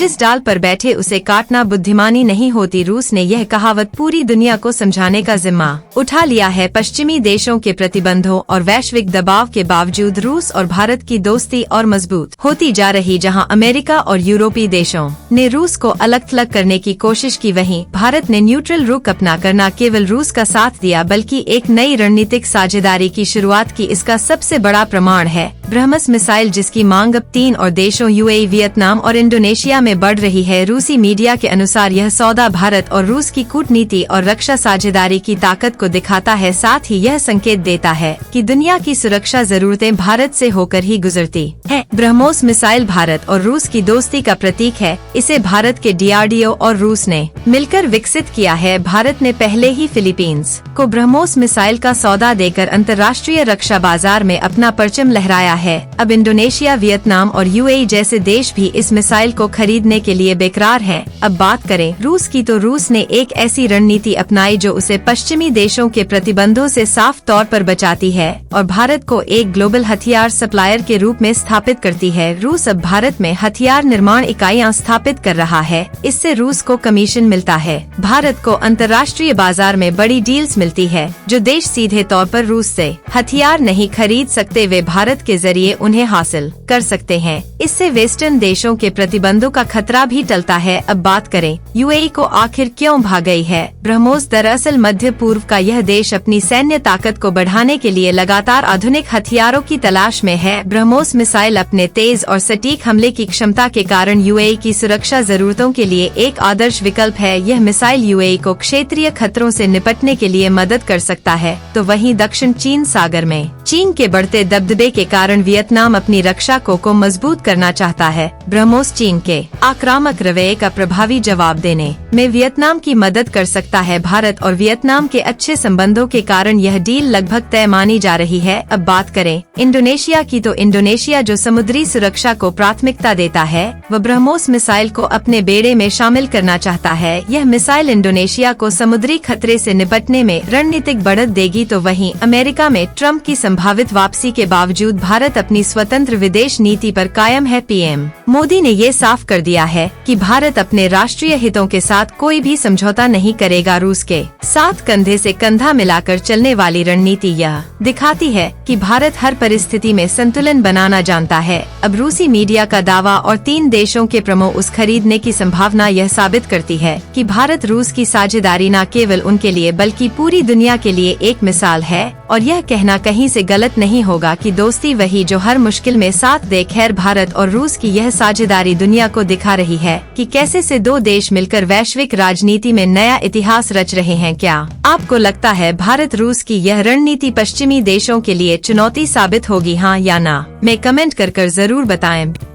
जिस डाल पर बैठे उसे काटना बुद्धिमानी नहीं होती। रूस ने यह कहावत पूरी दुनिया को समझाने का जिम्मा उठा लिया है। पश्चिमी देशों के प्रतिबंधों और वैश्विक दबाव के बावजूद रूस और भारत की दोस्ती और मजबूत होती जा रही। जहां अमेरिका और यूरोपीय देशों ने रूस को अलग थलग करने की कोशिश की, वहीं भारत ने न्यूट्रल रुख अपनाकर न केवल रूस का साथ दिया बल्कि एक नई रणनीतिक साझेदारी की शुरुआत की। इसका सबसे बड़ा प्रमाण है ब्रह्मस मिसाइल, जिसकी मांग अब 3 और देशों यूएई, वियतनाम और इंडोनेशिया में बढ़ रही है। रूसी मीडिया के अनुसार यह सौदा भारत और रूस की कूटनीति और रक्षा साझेदारी की ताकत को दिखाता है। साथ ही यह संकेत देता है कि दुनिया की सुरक्षा जरूरतें भारत से होकर ही गुजरती है। ब्रह्मोस मिसाइल भारत और रूस की दोस्ती का प्रतीक है। इसे भारत के डीआरडीओ और रूस ने मिलकर विकसित किया है। भारत ने पहले ही फिलीपींस को ब्रह्मोस मिसाइल का सौदा देकर अंतर्राष्ट्रीय रक्षा बाजार में अपना परचम लहराया है। अब इंडोनेशिया, वियतनाम और यूएई जैसे देश भी इस मिसाइल को खरीदने के लिए बेकरार हैं। अब बात करें रूस की, तो रूस ने एक ऐसी रणनीति अपनाई जो उसे पश्चिमी देशों के प्रतिबंधों से साफ तौर पर बचाती है और भारत को एक ग्लोबल हथियार सप्लायर के रूप में स्थापित करती है। रूस अब भारत में हथियार निर्माण इकाइयां स्थापित कर रहा है। इससे रूस को कमीशन मिलता है। भारत को अंतर्राष्ट्रीय बाजार में बड़ी डील्स मिलती है। जो देश सीधे तौर पर रूस से हथियार नहीं खरीद सकते, वे भारत के जरिए उन्हें हासिल कर सकते हैं। इससे वेस्टर्न देशों के प्रतिबंधों का खतरा भी टलता है। अब बात करें यूएई को आखिर क्यों भाग गई है ब्रह्मोस। दरअसल मध्य पूर्व का यह देश अपनी सैन्य ताकत को बढ़ाने के लिए लगातार आधुनिक हथियारों की तलाश में है। ब्रह्मोस मिसाइल अपने तेज और सटीक हमले की क्षमता के कारण यूएई की सुरक्षा जरूरतों के लिए एक आदर्श विकल्प है। यह मिसाइल यूएई को क्षेत्रीय खतरों से निपटने के लिए मदद कर सकता है। तो वहीं दक्षिण चीन सागर में चीन के बढ़ते दबदबे के कारण वियतनाम अपनी रक्षा को मजबूत करना चाहता है। ब्रह्मोस चीन के आक्रामक रवैये का प्रभावी जवाब देने में वियतनाम की मदद कर सकता है। भारत और वियतनाम के अच्छे संबंधों के कारण यह डील लगभग तय मानी जा रही है। अब बात करें इंडोनेशिया की, तो इंडोनेशिया जो समुद्री सुरक्षा को प्राथमिकता देता है, वह ब्रह्मोस मिसाइल को अपने बेड़े में शामिल करना चाहता है। यह मिसाइल इंडोनेशिया को समुद्री खतरे से निपटने में रणनीतिक बढ़त देगी। तो वहीं अमेरिका में ट्रम्प की संभावित वापसी के बावजूद भारत अपनी स्वतंत्र विदेश नीति पर कायम है। पीएम मोदी ने ये साफ कर दिया है कि भारत अपने राष्ट्रीय हितों के साथ कोई भी समझौता नहीं करेगा। रूस के साथ कंधे से कंधा मिलाकर चलने वाली रणनीति यह दिखाती है कि भारत हर परिस्थिति में संतुलन बनाना जानता है। अब रूसी मीडिया का दावा और 3 देशों के प्रमुख खरीदने की संभावना यह साबित करती है कि भारत रूस की साझेदारी न केवल उनके लिए बल्कि पूरी दुनिया के लिए एक मिसाल है। और यह कहना कहीं से गलत नहीं होगा कि दोस्ती वही जो हर मुश्किल में साथ दे। खैर, भारत और रूस की यह साझेदारी दुनिया को दिखा रही है कि कैसे से 2 देश मिलकर वैश्विक राजनीति में नया इतिहास रच रहे हैं। क्या आपको लगता है भारत रूस की यह रणनीति पश्चिमी देशों के लिए चुनौती साबित होगी, हाँ या ना? में कमेंट कर जरूर बताएं।